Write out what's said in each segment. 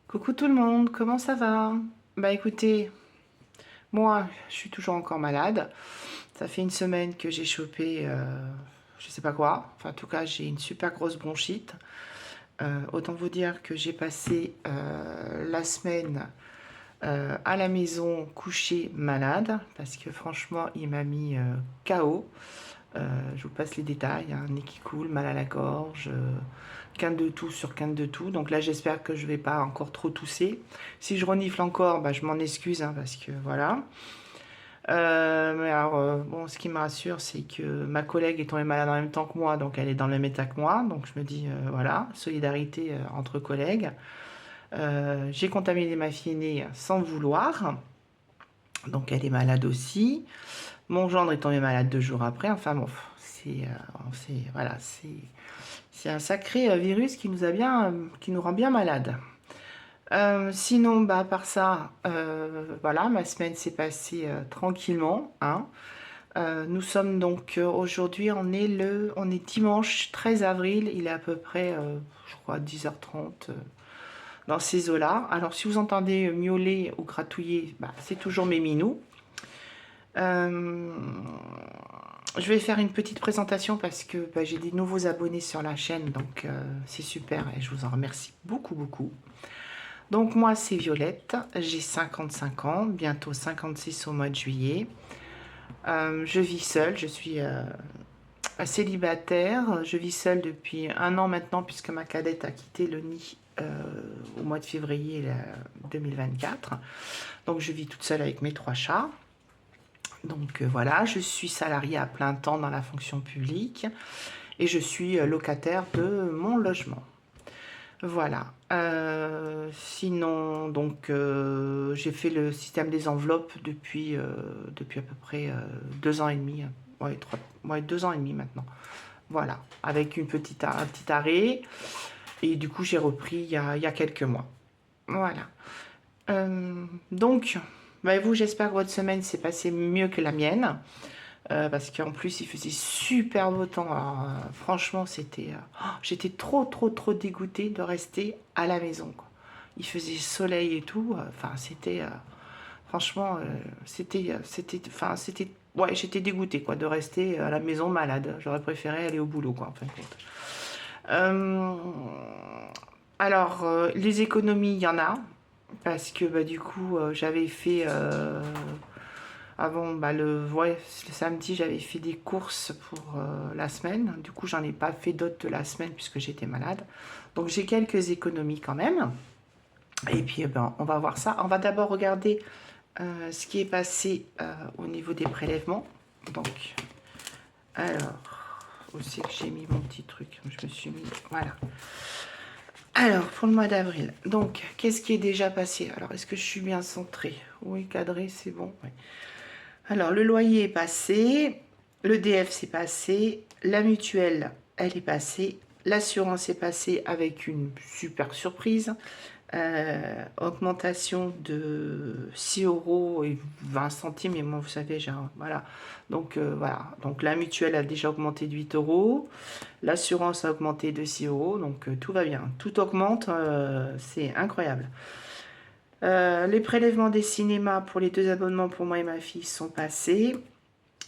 Coucou tout le monde, comment ça va? Bah écoutez, moi je suis toujours encore malade. Ça fait une semaine que j'ai chopé je sais pas quoi. Enfin en tout cas j'ai une super grosse bronchite. Autant vous dire que j'ai passé la semaine à la maison couchée malade. Parce que franchement il m'a mis KO. Je vous passe les détails, hein, nez qui coule, mal à la gorge, quinte de toux sur quinte de toux. Donc là, j'espère que je vais pas encore trop tousser. Si je renifle encore, bah, je m'en excuse, hein, parce que voilà. Mais alors, bon, ce qui me rassure, c'est que ma collègue est tombée malade en même temps que moi, donc elle est dans le même état que moi. Donc je me dis, voilà, solidarité entre collègues. J'ai contaminé ma fille aînée sans le vouloir, donc elle est malade aussi. Mon gendre est tombé malade 2 jours après. Enfin bon, voilà, c'est un sacré virus qui nous a bien, qui nous rend bien malade. Sinon, bah, à part ça, voilà, ma semaine s'est passée tranquillement, hein. Nous sommes donc aujourd'hui, on est dimanche 13 avril, il est à peu près, je crois, 10h30 dans ces eaux-là. Alors, si vous entendez miauler ou gratouiller, bah, c'est toujours mes minous. Euh, je vais faire une petite présentation parce que bah, j'ai des nouveaux abonnés sur la chaîne, donc c'est super et je vous en remercie beaucoup, beaucoup. Donc moi, c'est Violette, j'ai 55 ans, bientôt 56 au mois de juillet. Je vis seule, je suis célibataire, je vis seule depuis 1 an maintenant puisque ma cadette a quitté le nid au mois de février 2024. Donc je vis toute seule avec mes 3 chats. Donc voilà, je suis salariée à plein temps dans la fonction publique et je suis locataire de mon logement. Voilà. Sinon, donc, j'ai fait le système des enveloppes depuis à peu près 2 ans et demi. Ouais, 2 ans et demi maintenant. Voilà. Avec un petit arrêt. Et du coup, j'ai repris il y a quelques mois. Voilà. Donc, bah, vous, j'espère que votre semaine s'est passée mieux que la mienne. Parce qu'en plus, il faisait super beau temps. Alors, franchement, j'étais trop, trop, trop dégoûtée de rester à la maison, quoi. Il faisait soleil et tout. Enfin, franchement, ouais, j'étais dégoûtée, quoi, de rester à la maison malade. J'aurais préféré aller au boulot, quoi, en fin de compte. Euh, alors, les économies, il y en a. Parce que, bah, du coup, j'avais fait avant, bah, le samedi, j'avais fait des courses pour la semaine. Du coup, j'en ai pas fait d'autres de la semaine puisque j'étais malade. Donc, j'ai quelques économies quand même. Et puis, ben, on va voir ça. On va d'abord regarder ce qui est passé au niveau des prélèvements. Donc, alors, où c'est que j'ai mis mon petit truc? Je me suis mis, voilà. Alors, pour le mois d'avril, donc, qu'est-ce qui est déjà passé? Alors, est-ce que je suis bien centrée? Oui, cadré, c'est bon. Oui. Alors, le loyer est passé, le DF c'est passé, la mutuelle, elle est passée, l'assurance est passée avec une super surprise, augmentation de 6 € et 20 centimes, et moi vous savez, voilà. Donc voilà, donc la mutuelle a déjà augmenté de 8 €, l'assurance a augmenté de 6 €, donc tout va bien, tout augmente, c'est incroyable. Les prélèvements des cinémas pour les 2 abonnements pour moi et ma fille sont passés.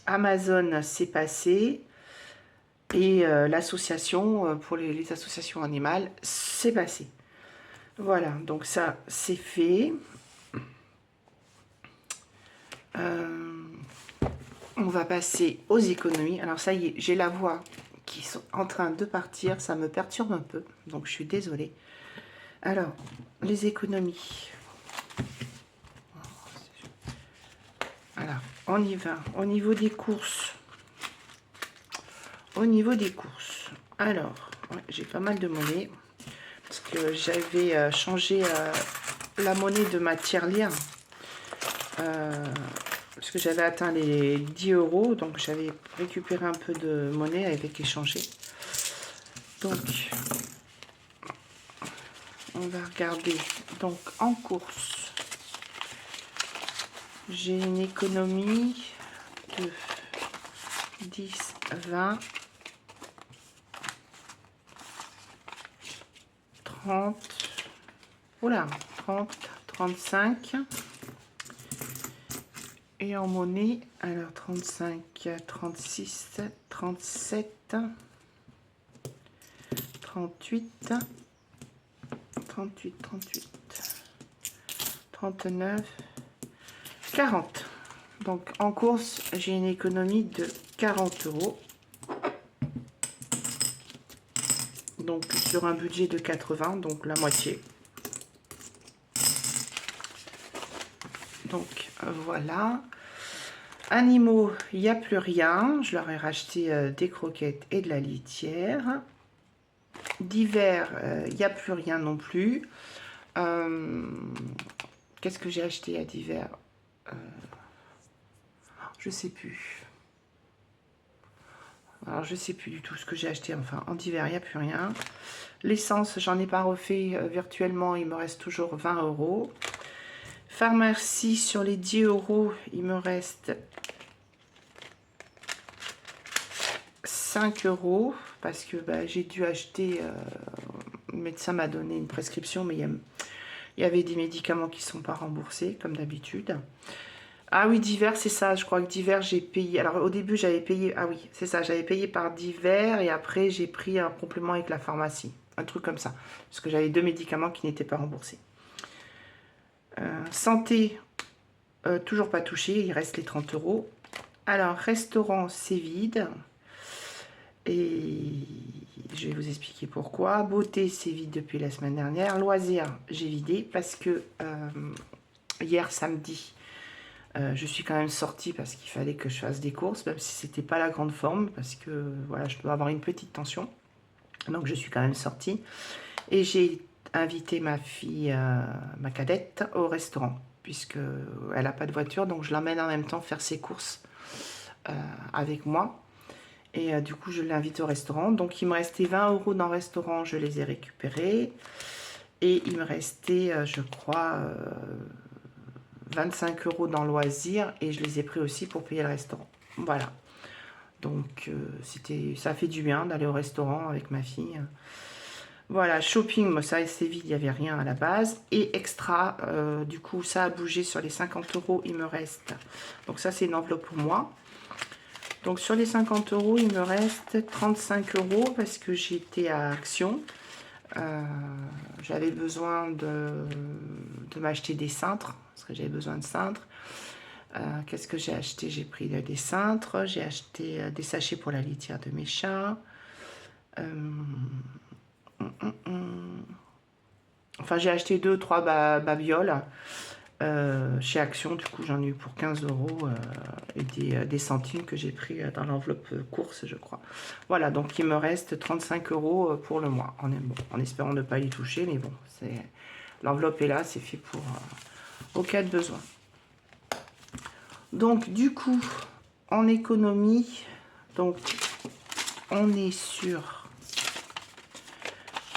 Amazon, c'est passé. Et l'association pour les associations animales, c'est passé. Voilà, donc ça, c'est fait. Euh, on va passer aux économies. Alors ça y est, j'ai la voix qui est en train de partir. Ça me perturbe un peu, donc je suis désolée. Alors, les économies. Alors, on y va. Au niveau des courses. Au niveau des courses. Alors, ouais, j'ai pas mal de monnaie. Parce que j'avais changé la monnaie de ma tirelire. Parce que j'avais atteint les 10 €. Donc, j'avais récupéré un peu de monnaie avec échangé. Donc, on va regarder. Donc, en course, j'ai une économie de 10, 20, 30, Oula, 30, 35. Et en monnaie, alors 35, 36, 37, 38, 38, 38, 39, 40. Donc en course, j'ai une économie de 40 euros. Donc sur un budget de 80, donc la moitié. Donc voilà. Animaux, il n'y a plus rien. Je leur ai racheté des croquettes et de la litière. Divers, il n'y a plus rien non plus. Qu'est-ce que j'ai acheté à divers? Je sais plus. Alors je sais plus du tout ce que j'ai acheté. Enfin, en divers, il n'y a plus rien. L'essence, j'en ai pas refait virtuellement. Il me reste toujours 20 euros. Pharmacie, sur les 10 euros, il me reste 5 euros. Parce que bah, j'ai dû acheter... le médecin m'a donné une prescription, mais il y avait des médicaments qui ne sont pas remboursés, comme d'habitude. Ah oui, divers, c'est ça. Je crois que divers, j'ai payé. Alors au début, j'avais payé. Ah oui, c'est ça. J'avais payé par divers et après, j'ai pris un complément avec la pharmacie. Un truc comme ça. Parce que j'avais 2 médicaments qui n'étaient pas remboursés. Santé, toujours pas touché. Il reste les 30 euros. Alors, restaurant, c'est vide. Et je vais vous expliquer pourquoi. Beauté, c'est vide depuis la semaine dernière. Loisirs, j'ai vidé parce que hier, samedi, je suis quand même sortie parce qu'il fallait que je fasse des courses, même si c'était pas la grande forme, parce que voilà, je peux avoir une petite tension. Donc je suis quand même sortie. Et j'ai invité ma fille, ma cadette, au restaurant, puisque elle n'a pas de voiture, donc je l'emmène en même temps faire ses courses avec moi. Et du coup, je l'invite au restaurant. Donc il me restait 20 euros dans le restaurant, je les ai récupérés. Et il me restait, je crois... 25 euros dans loisirs et je les ai pris aussi pour payer le restaurant. Voilà. Donc, ça fait du bien d'aller au restaurant avec ma fille. Voilà, shopping, moi, ça c'est vide, il n'y avait rien à la base. Et extra, du coup, ça a bougé sur les 50 euros, il me reste. Donc, ça, c'est une enveloppe pour moi. Donc, sur les 50 euros, il me reste 35 euros parce que j'étais à Action. J'avais besoin de m'acheter des cintres parce que j'avais besoin de cintres. Qu'est-ce que j'ai acheté? J'ai pris des cintres, j'ai acheté des sachets pour la litière de mes chats. Enfin, j'ai acheté 2-3 babioles chez Action. Du coup, j'en ai eu pour 15 euros et des centimes que j'ai pris dans l'enveloppe course, je crois. Voilà, donc il me reste 35 euros pour le mois. En espérant ne pas y toucher, mais bon, l'enveloppe est là, c'est fait pour au cas de besoin. Donc, du coup, en économie, donc on est sur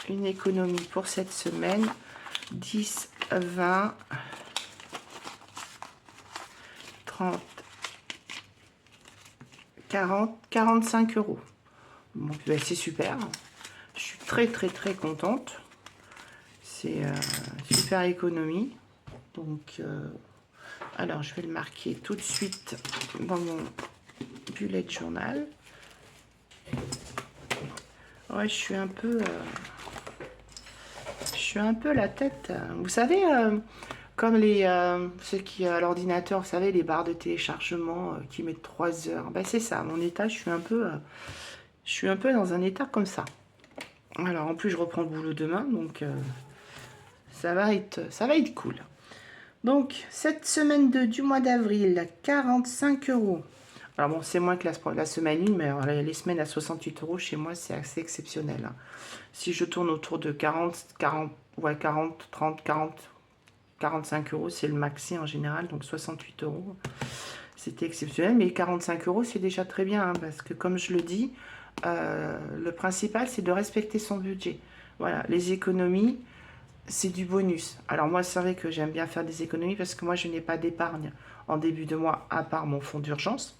une économie pour cette semaine 10, 20, 30, 40, 45 euros. Bon, ben, c'est super. Je suis très très contente. C'est super économie. Donc, alors je vais le marquer tout de suite dans mon bullet journal. Ouais, je suis un peu la tête. Vous savez, comme ceux qui à l'ordinateur, vous savez, les barres de téléchargement qui mettent 3 heures. Ben, c'est ça, mon état, je suis un peu dans un état comme ça. Alors en plus, je reprends le boulot demain, donc ça va être cool. Donc, cette semaine du mois d'avril, 45 euros. Alors bon, c'est moins que la semaine 1, mais alors, les semaines à 68 euros, chez moi, c'est assez exceptionnel. Hein. Si je tourne autour de 40, 30, 40, 45 euros, c'est le maxi en général, donc 68 euros. C'était exceptionnel, mais 45 euros, c'est déjà très bien, hein, parce que comme je le dis, le principal, c'est de respecter son budget. Voilà, les économies, c'est du bonus. Alors moi, c'est vrai que j'aime bien faire des économies parce que moi, je n'ai pas d'épargne en début de mois à part mon fonds d'urgence.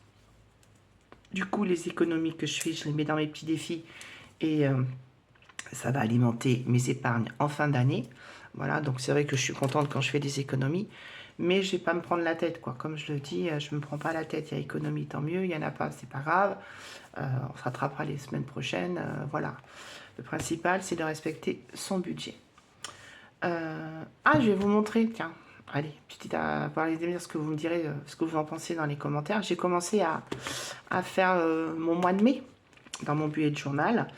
Du coup, les économies que je fais, je les mets dans mes petits défis et ça va alimenter mes épargnes en fin d'année. Voilà, donc c'est vrai que je suis contente quand je fais des économies. Mais je vais pas me prendre la tête, quoi. Comme je le dis, je me prends pas la tête. Il y a économie, tant mieux. Il y en a pas, c'est pas grave. On se rattrapera les semaines prochaines. Voilà. Le principal, c'est de respecter son budget. Je vais vous montrer, tiens. Allez, petit à parler de dire ce que vous me direz, ce que vous en pensez dans les commentaires. J'ai commencé à faire mon mois de mai dans mon bullet journal.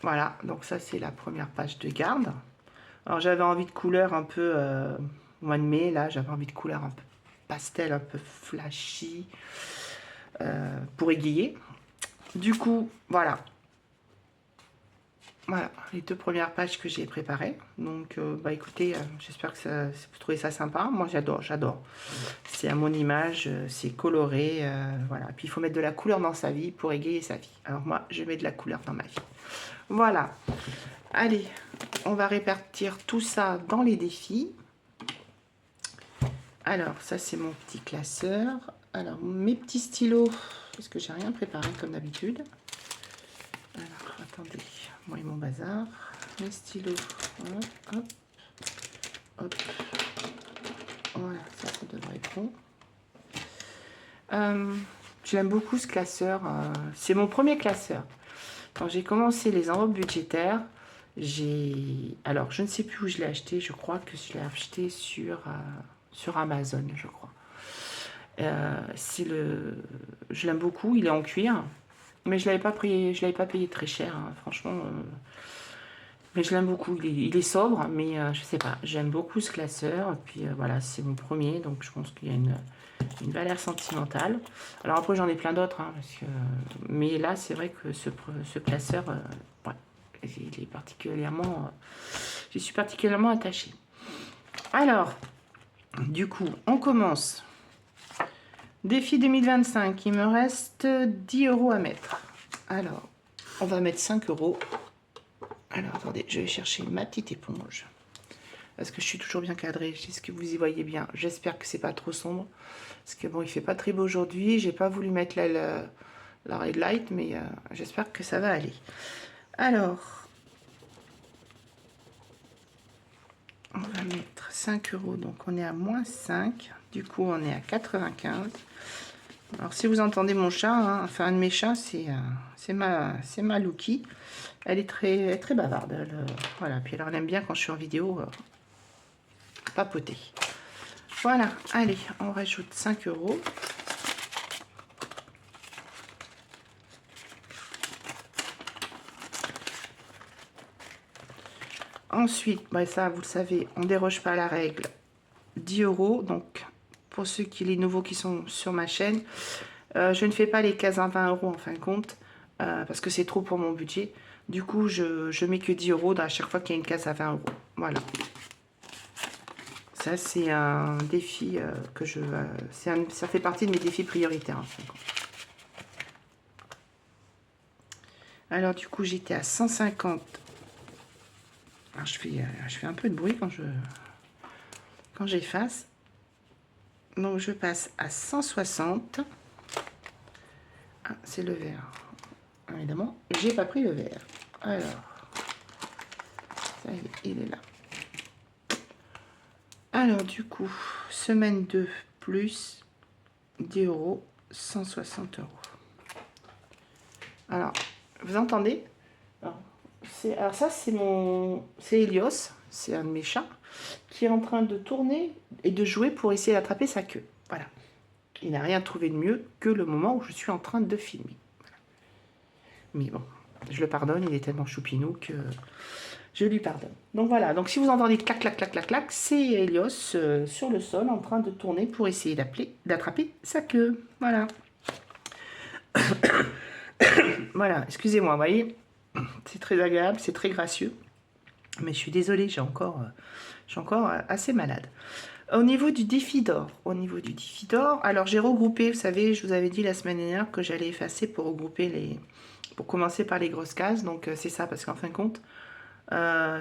Voilà, donc ça c'est la première page de garde. Alors j'avais envie de couleur un peu mois de mai, là j'avais envie de couleur un peu pastel, un peu flashy pour égayer. Du coup, voilà. Voilà, les 2 premières pages que j'ai préparées. Donc, bah écoutez, j'espère que vous trouvez ça sympa. Moi, j'adore, j'adore. C'est à mon image, c'est coloré, voilà. Puis, il faut mettre de la couleur dans sa vie pour égayer sa vie. Alors, moi, je mets de la couleur dans ma vie. Voilà. Allez, on va répartir tout ça dans les défis. Alors, ça, c'est mon petit classeur. Alors, mes petits stylos, parce que j'ai rien préparé comme d'habitude. Alors, attendez, moi et mon bazar. Mes stylos, hop, hop, hop. Voilà, ça devrait être bon. Je l'aime beaucoup ce classeur. C'est mon premier classeur. Quand j'ai commencé les enveloppes budgétaires, alors, je ne sais plus où je l'ai acheté. Je crois que je l'ai acheté sur Amazon, je crois. Je l'aime beaucoup. Il est en cuir. Mais je l'avais pas payé très cher, hein, franchement. Mais je l'aime beaucoup. Il est sobre, mais je sais pas. J'aime beaucoup ce classeur. Et puis voilà, c'est mon premier, donc je pense qu'il y a une valeur sentimentale. Alors après, j'en ai plein d'autres, hein, mais là, c'est vrai que ce classeur, ouais, il est particulièrement. J'y suis particulièrement attachée. Alors, du coup, on commence. Défi 2025, il me reste 10 € à mettre. Alors, on va mettre 5 €. Alors, attendez, je vais chercher ma petite éponge. Parce que je suis toujours bien cadrée. Est-ce que vous y voyez bien? J'espère que c'est pas trop sombre. Parce que bon, il fait pas très beau aujourd'hui. J'ai pas voulu mettre la red light, mais j'espère que ça va aller. Alors, on va mettre 5 €. Donc, on est à moins 5. Du coup, on est à 95. Alors, si vous entendez mon chat, hein, enfin, un de mes chats, c'est ma Lucky. Elle est très bavarde. Voilà, puis alors, elle aime bien quand je suis en vidéo papoter. Voilà, allez, on rajoute 5 €. Ensuite, bah ça, vous le savez, on ne déroge pas à la règle. 10 €. Donc, pour ceux les nouveaux qui sont sur ma chaîne, je ne fais pas les cases à 20 € en fin de compte, parce que c'est trop pour mon budget. Du coup, je mets que 10 € à chaque fois qu'il y a une case à 20 €. Voilà. Ça, c'est un défi que ça fait partie de mes défis prioritaires en fin de compte. Alors, du coup, j'étais à 150. Alors, je fais un peu de bruit quand j'efface. Donc, je passe à 160. Ah, c'est le vert. Évidemment, j'ai pas pris le vert. Alors, ça y est, il est là. Alors, du coup, semaine 2 plus 10 €, 160 €. Alors, vous entendez? Alors ça, c'est Helios, c'est un de mes chats, qui est en train de tourner et de jouer pour essayer d'attraper sa queue. Voilà. Il n'a rien trouvé de mieux que le moment où je suis en train de filmer. Voilà. Mais bon, je le pardonne, il est tellement choupinou que je lui pardonne. Donc voilà, donc si vous entendez clac, clac, clac, clac, clac, c'est Helios sur le sol en train de tourner pour essayer d'attraper sa queue. Voilà. Voilà, excusez-moi, vous voyez, c'est très agréable, c'est très gracieux. Mais je suis désolée, j'ai encore assez malade. Au niveau du défi d'or, alors j'ai regroupé, vous savez, je vous avais dit la semaine dernière que j'allais effacer pour regrouper pour commencer par les grosses cases. Donc c'est ça, parce qu'en fin de compte,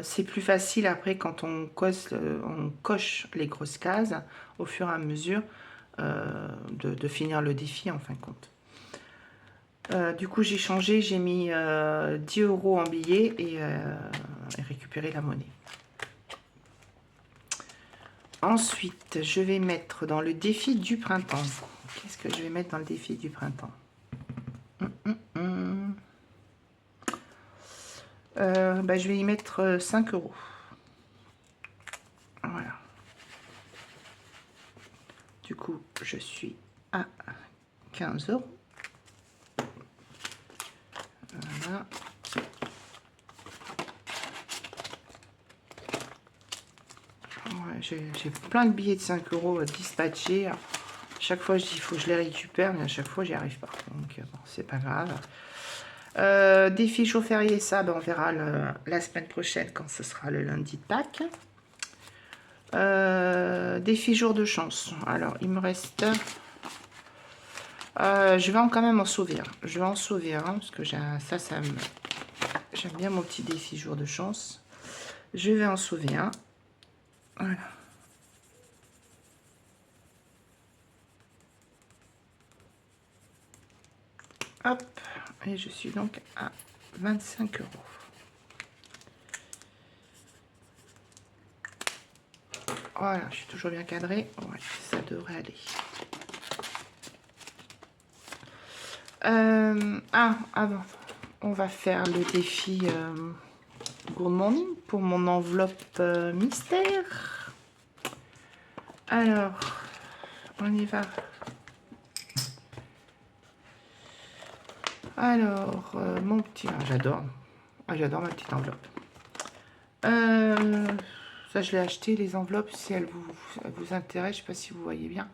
c'est plus facile après quand on coche les grosses cases au fur et à mesure de finir le défi en fin de compte. Du coup, j'ai changé, j'ai mis 10 € en billets et récupérer la monnaie. Ensuite, je vais mettre dans le défi du printemps. Qu'est-ce que je vais mettre dans le défi du printemps? Bah, je vais y mettre 5 euros. Voilà. Du coup, je suis à 15 euros. Voilà. Ouais, j'ai plein de billets de 5 euros dispatchés. À chaque fois, je dis il faut que je les récupère, mais à chaque fois, j'y arrive pas. Donc, bon, c'est pas grave. Défi jour férié, ça, ben, on verra la semaine prochaine quand ce sera le lundi de Pâques. Défi jour de chance. Alors, il me reste... je vais quand même en sauver un. Je vais en sauver un, parce que j'aime bien mon petit défi jour de chance. Je vais en sauver un. Voilà. Hop. Et je suis donc à 25 euros. Voilà, je suis toujours bien cadré. Ouais, ça devrait aller. Avant, on va faire le défi Good Morning pour mon enveloppe mystère. Alors, on y va. Alors, mon petit... j'adore. J'adore ma petite enveloppe. Ça, je l'ai acheté, les enveloppes, si elles vous intéressent. Je ne sais pas si vous voyez bien.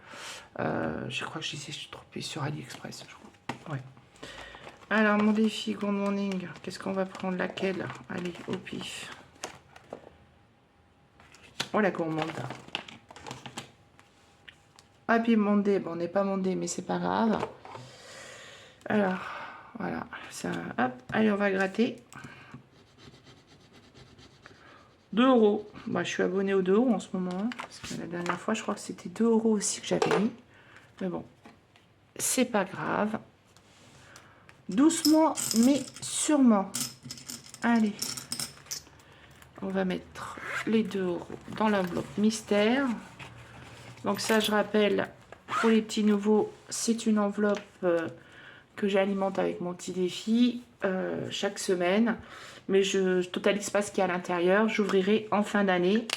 Je crois que je suis trompée sur AliExpress, je crois. Ouais. Alors, mon défi Good Morning, qu'est-ce qu'on va prendre? Laquelle? Allez, au pif. Oh, la gourmande. Happy Monday. Bon, on n'est pas Monday, mais c'est pas grave. Alors, voilà. Ça, hop, allez, on va gratter. 2 euros. Bah, je suis abonnée aux 2 euros en ce moment. Hein, parce que la dernière fois, je crois que c'était 2 euros aussi que j'avais mis. Mais bon, c'est pas grave. Doucement, mais sûrement. Allez. On va mettre les 2 euros dans l'enveloppe mystère. Donc ça, je rappelle, pour les petits nouveaux, c'est une enveloppe que j'alimente avec mon petit défi chaque semaine. Mais je ne totalise pas ce qu'il y a à l'intérieur. J'ouvrirai en fin d'année.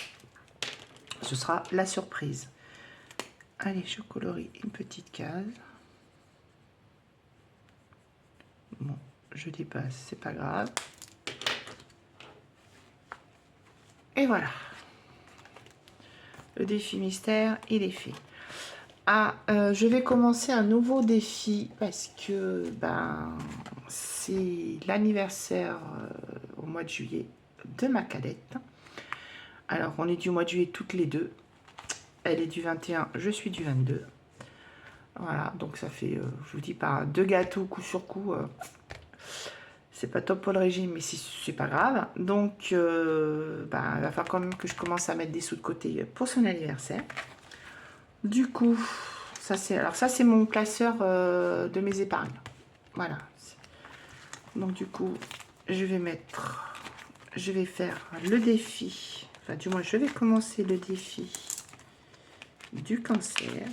Ce sera la surprise. Allez, je colorie une petite case. Bon, je dépasse, c'est pas grave. Et voilà. Le défi mystère, il est fait. Je vais commencer un nouveau défi parce que c'est l'anniversaire au mois de juillet de ma cadette. Alors, on est du mois de juillet toutes les deux. Elle est du 21, je suis du 22. Voilà, donc ça fait, je vous dis, par 2 gâteaux coup sur coup. C'est pas top pour le régime, mais c'est pas grave. Donc, il va falloir quand même que je commence à mettre des sous de côté pour son anniversaire. Du coup, ça c'est mon classeur de mes épargnes. Voilà. Donc du coup, je vais faire le défi. Enfin, du moins, je vais commencer le défi du cancer.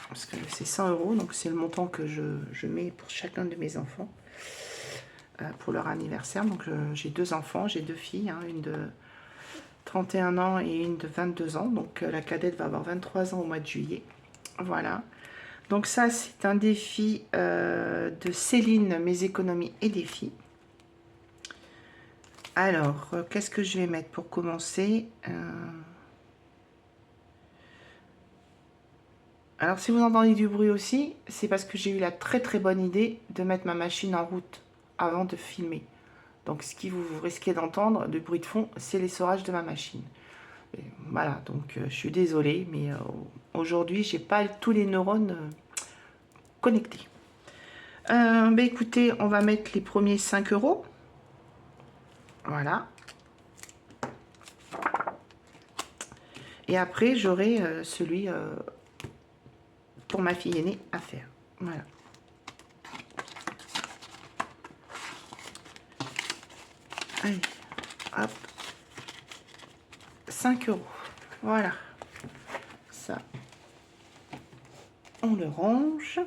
Parce que c'est 100 euros, donc c'est le montant que je mets pour chacun de mes enfants. Pour leur anniversaire. Donc j'ai 2 enfants, j'ai 2 filles, hein, une de 31 ans et une de 22 ans. Donc la cadette va avoir 23 ans au mois de juillet. Voilà. Donc ça, c'est un défi de Céline, mes économies et défis. Alors, qu'est-ce que je vais mettre pour commencer? Alors, si vous entendez du bruit aussi, c'est parce que j'ai eu la très très bonne idée de mettre ma machine en route avant de filmer. Donc, ce que vous risquez d'entendre, de bruit de fond, c'est l'essorage de ma machine. Et voilà, donc je suis désolée, mais aujourd'hui, j'ai pas tous les neurones connectés. Écoutez, on va mettre les premiers 5 euros. Voilà. Et après, j'aurai celui pour ma fille aînée à faire. Voilà. Allez. hop, 5 €. Voilà. Ça, on le range.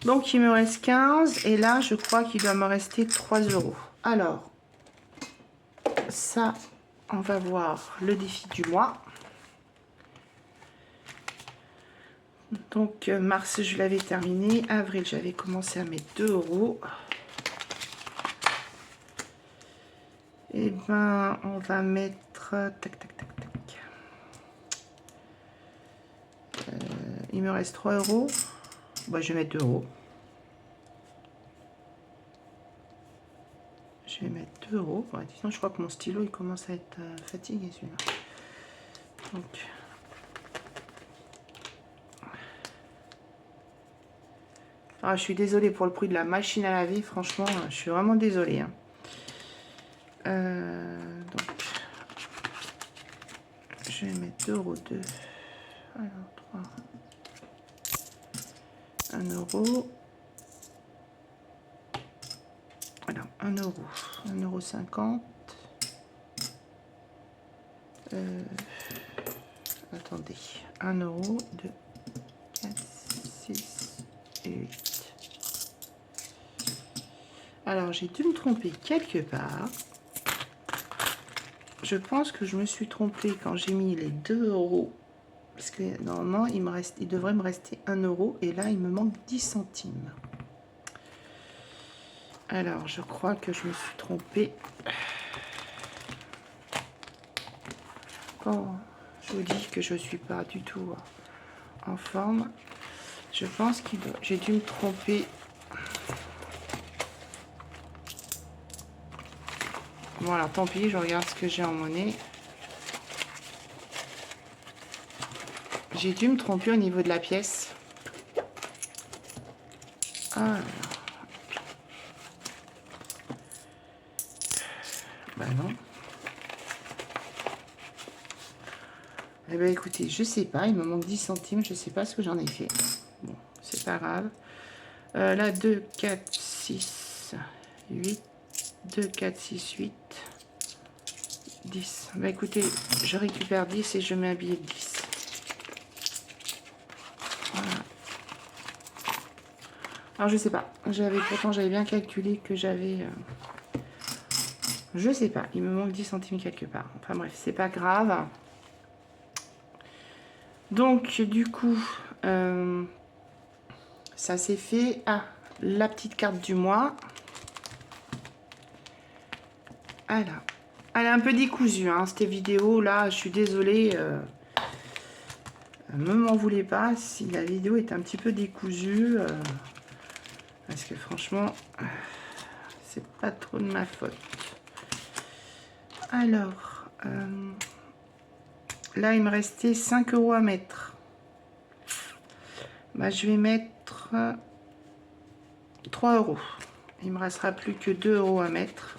Donc, il me reste 15. Et là, je crois qu'il doit me rester 3 €. Alors, ça, on va voir le défi du mois. Donc, mars, je l'avais terminé. Avril, j'avais commencé à mettre 2 €. Et ben, on va mettre... Tac, tac, tac, tac. Il me reste 3 €. Bah, je vais mettre 2 €. Je vais mettre 2 €. Ouais, sinon, je crois que mon stylo, il commence à être fatigué, celui-là. Donc... Ah, je suis désolée pour le bruit de la machine à laver. Franchement, je suis vraiment désolée. Hein. Donc, je vais mettre 2 €. 2. Alors, 3. 1 €. Alors, 1 €. 1,50 €. Attendez. 1 €, 2, 4, 6 et 8. Alors, j'ai dû me tromper quelque part. Je pense que je me suis trompée quand j'ai mis les 2 €. Parce que normalement, il devrait me rester 1 €. Et là, il me manque 10 centimes. Alors, je crois que je me suis trompée. Oh, je vous dis que je ne suis pas du tout en forme. Je pense que j'ai dû me tromper. Bon, alors tant pis, je regarde ce que j'ai en monnaie. J'ai dû me tromper au niveau de la pièce. Ah, bah non. Eh bien, écoutez, je sais pas, il me manque 10 centimes, je sais pas ce que j'en ai fait. Bon, c'est pas grave. Là, 2, 4, 6, 8. 2, 4, 6, 8. 10. Bah écoutez, je récupère 10 et je mets un billet de 10. Voilà. Alors, je sais pas. Pourtant, j'avais bien calculé que j'avais... je sais pas. Il me manque 10 centimes quelque part. Enfin bref, c'est pas grave. Donc, du coup, ça s'est fait. Ah, la petite carte du mois. Voilà. Elle est un peu décousue, hein, cette vidéo là. Je suis désolée. Ne m'en voulez pas si la vidéo est un petit peu décousue. Parce que franchement, c'est pas trop de ma faute. Alors, là, il me restait 5 € à mettre. Bah, je vais mettre 3 €. Il me restera plus que 2 € à mettre.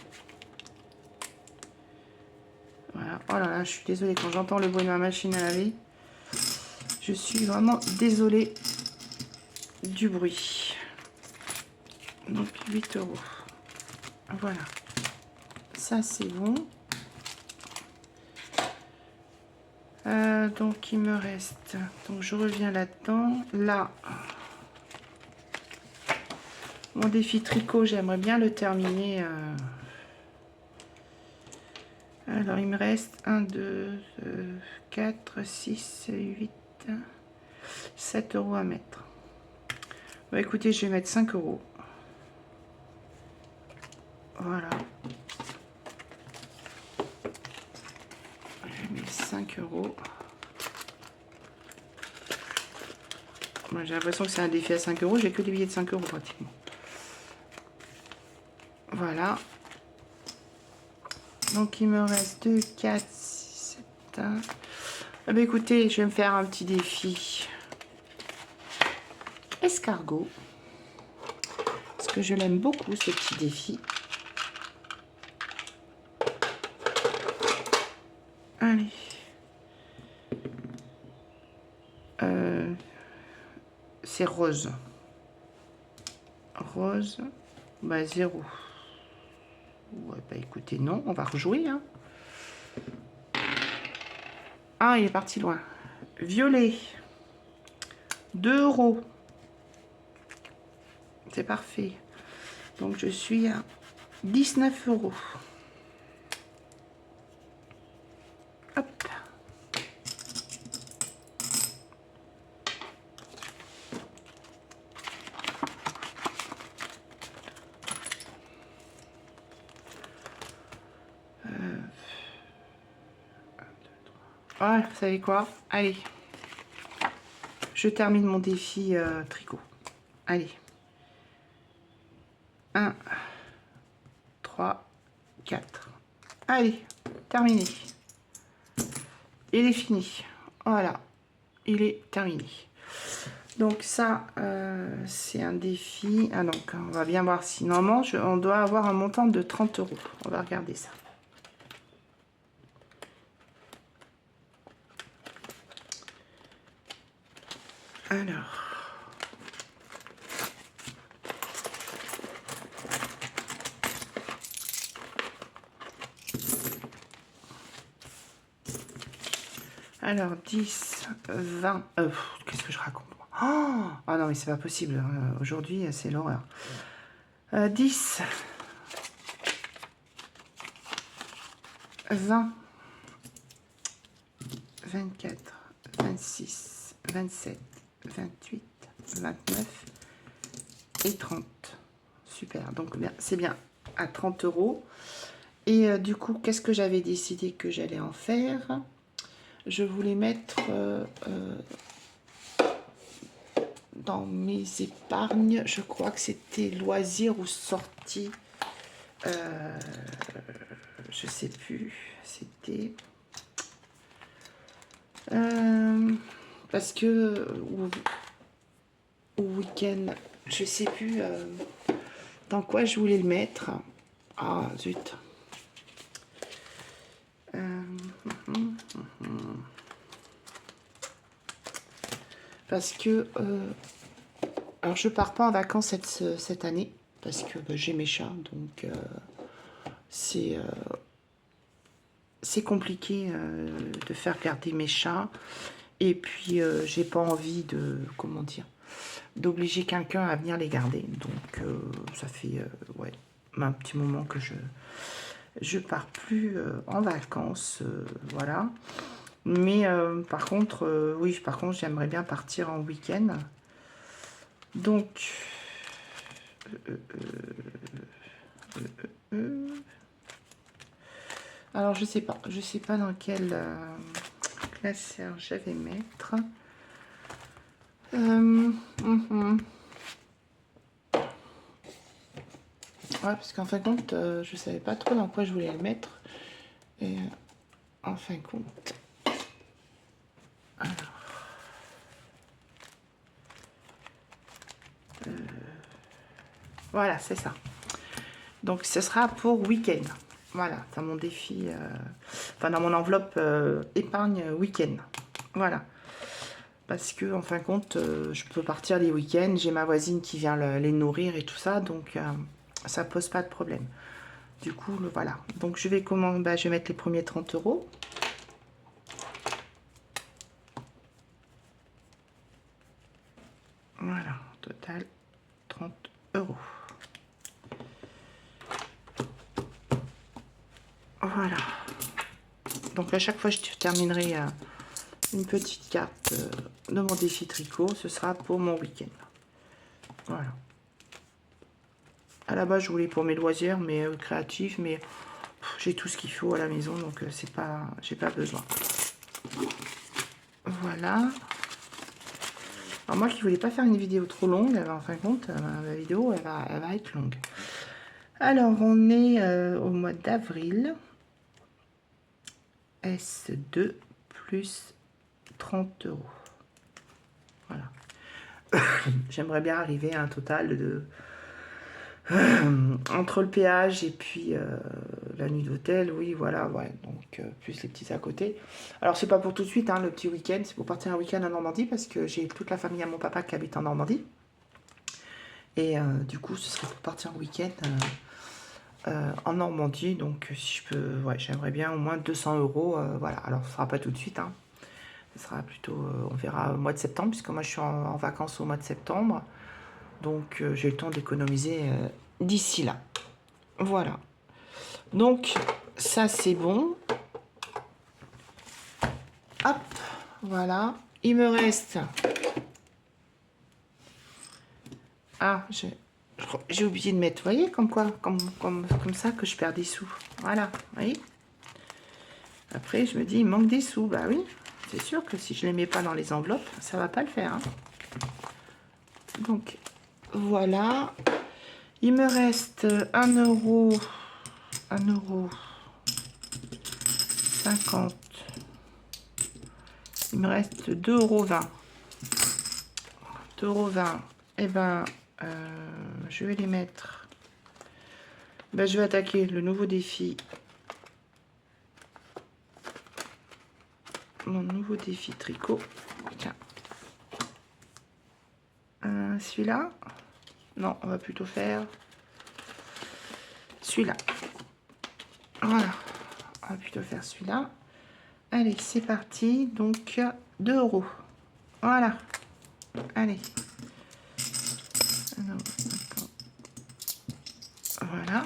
Voilà. Oh là là, je suis désolée quand j'entends le bruit de ma machine à laver. Je suis vraiment désolée du bruit. Donc 8 €. Voilà. Ça c'est bon. Donc il me reste. Donc je reviens là-dedans. Là. Mon défi tricot, j'aimerais bien le terminer. Alors, il me reste 1, 2, 4, 6, 8, 7 € à mettre. Bon, écoutez, je vais mettre 5 €. Voilà. Je mets 5 €. Moi, j'ai l'impression que c'est un défi à 5 €. J'ai que des billets de 5 € pratiquement. Voilà. Donc, il me reste 2, 4, 6, 7. Ah, bah, écoutez, je vais me faire un petit défi escargot. Parce que je l'aime beaucoup, ce petit défi. Allez. C'est rose. Rose. Bah, 0. Ouais, bah écoutez, non, on va rejouer. Hein. Ah, il est parti loin. Violet. 2 €. C'est parfait. Donc, je suis à 19 €. Hop. Ouais, vous savez quoi? Allez. Je termine mon défi tricot. Allez. 1, 3, 4. Allez, terminé. Il est fini. Voilà. Il est terminé. Donc ça, c'est un défi. Ah donc, on va bien voir si normalement, on doit avoir un montant de 30 €. On va regarder ça. Alors. Alors, 10, 20... qu'est-ce que je raconte? Oh, ah non, mais c'est pas possible. Aujourd'hui, c'est l'horreur. 10, 20, 24, 26, 27, 28, 29 et 30. Super, donc c'est bien à 30 €. Et du coup, qu'est-ce que j'avais décidé que j'allais en faire? Je voulais mettre dans mes épargnes, je crois que c'était loisirs ou sorties. Je sais plus, c'était... parce que au week-end, je sais plus dans quoi je voulais le mettre. Ah, zut. Parce que alors je pars pas en vacances cette année parce que bah, j'ai mes chats, donc c'est compliqué de faire garder mes chats. Et puis j'ai pas envie de, comment dire, d'obliger quelqu'un à venir les garder. Donc ça fait ouais, un petit moment que je pars plus en vacances, voilà. Mais par contre, oui, par contre, j'aimerais bien partir en week-end. Donc, alors je sais pas dans quel classeur je vais mettre. Ouais, parce qu'en fin de compte, je savais pas trop dans quoi je voulais le mettre. Et en fin de compte, alors, voilà, c'est ça. Donc, ce sera pour week-end. Voilà, dans mon défi, enfin dans mon enveloppe épargne week-end. Voilà. Parce que, en fin de compte, je peux partir les week-ends. J'ai ma voisine qui vient les nourrir et tout ça. Donc, ça pose pas de problème. Du coup, voilà. Donc, je vais je vais mettre les premiers 30 €. Voilà, total 30 €. Voilà. Donc, à chaque fois, je terminerai une petite carte de mon défi tricot. Ce sera pour mon week-end. Voilà. À la base, je voulais pour mes loisirs, mais créatifs, mais j'ai tout ce qu'il faut à la maison, donc j'ai pas besoin. Voilà. Alors moi qui voulais pas faire une vidéo trop longue, en fin de compte, la vidéo elle va être longue. Alors on est au mois d'avril. S2 plus 30 €. Voilà. J'aimerais bien arriver à un total de entre le péage et puis la nuit d'hôtel, oui, voilà, ouais, donc plus les petits à côté. Alors, c'est pas pour tout de suite, hein, le petit week-end, c'est pour partir un week-end en Normandie parce que j'ai toute la famille à mon papa qui habite en Normandie. Et du coup, ce serait pour partir un week-end en Normandie. Donc, si je peux, ouais, j'aimerais bien au moins 200 €. Voilà, alors ce sera pas tout de suite, hein. Ce sera plutôt, on verra au mois de septembre, puisque moi je suis en vacances au mois de septembre. Donc j'ai le temps d'économiser d'ici là. Voilà. Donc ça c'est bon. Hop, voilà. Il me reste... Ah, j'ai oublié de mettre, vous voyez, comme quoi, comme ça que je perds des sous. Voilà, vous voyez. Après, je me dis, il manque des sous. Bah oui, c'est sûr que si je ne les mets pas dans les enveloppes, ça va pas le faire. Hein. Donc, voilà. Il me reste 1 euro 50. Il me reste 2,20 €. 2,20 €. Eh ben, je vais les mettre. Ben, je vais attaquer le nouveau défi. Mon nouveau défi tricot. Tiens. Celui-là. Non, on va plutôt faire celui-là. Voilà. On va plutôt faire celui-là. Allez, c'est parti. Donc, 2 €. Voilà. Allez. Voilà.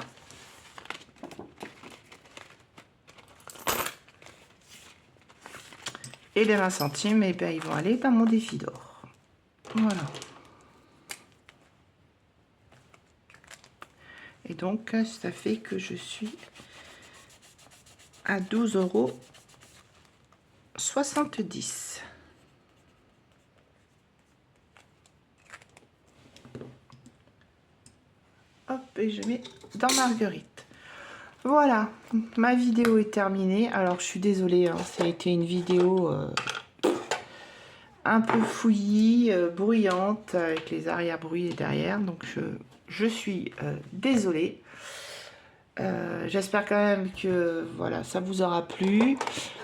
Et les 20 centimes, eh bien, ils vont aller dans mon défi d'or. Voilà. Et donc, ça fait que je suis à 12,70 €. Hop, et je mets dans Marguerite. Voilà, ma vidéo est terminée. Alors, je suis désolée, hein, ça a été une vidéo un peu fouillie, bruyante, avec les arrière-bruits derrière. Donc, je suis désolée. J'espère quand même que voilà, ça vous aura plu.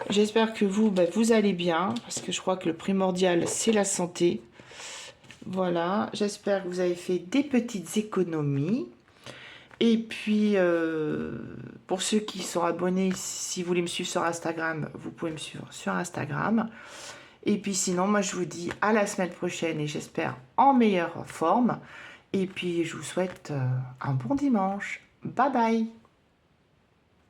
J'espère que vous, vous allez bien, parce que je crois que le primordial, c'est la santé. Voilà, j'espère que vous avez fait des petites économies. Et puis, pour ceux qui sont abonnés, si vous voulez me suivre sur Instagram, vous pouvez me suivre sur Instagram. Et puis sinon, moi, je vous dis à la semaine prochaine et j'espère en meilleure forme. Et puis, je vous souhaite un bon dimanche. Bye bye!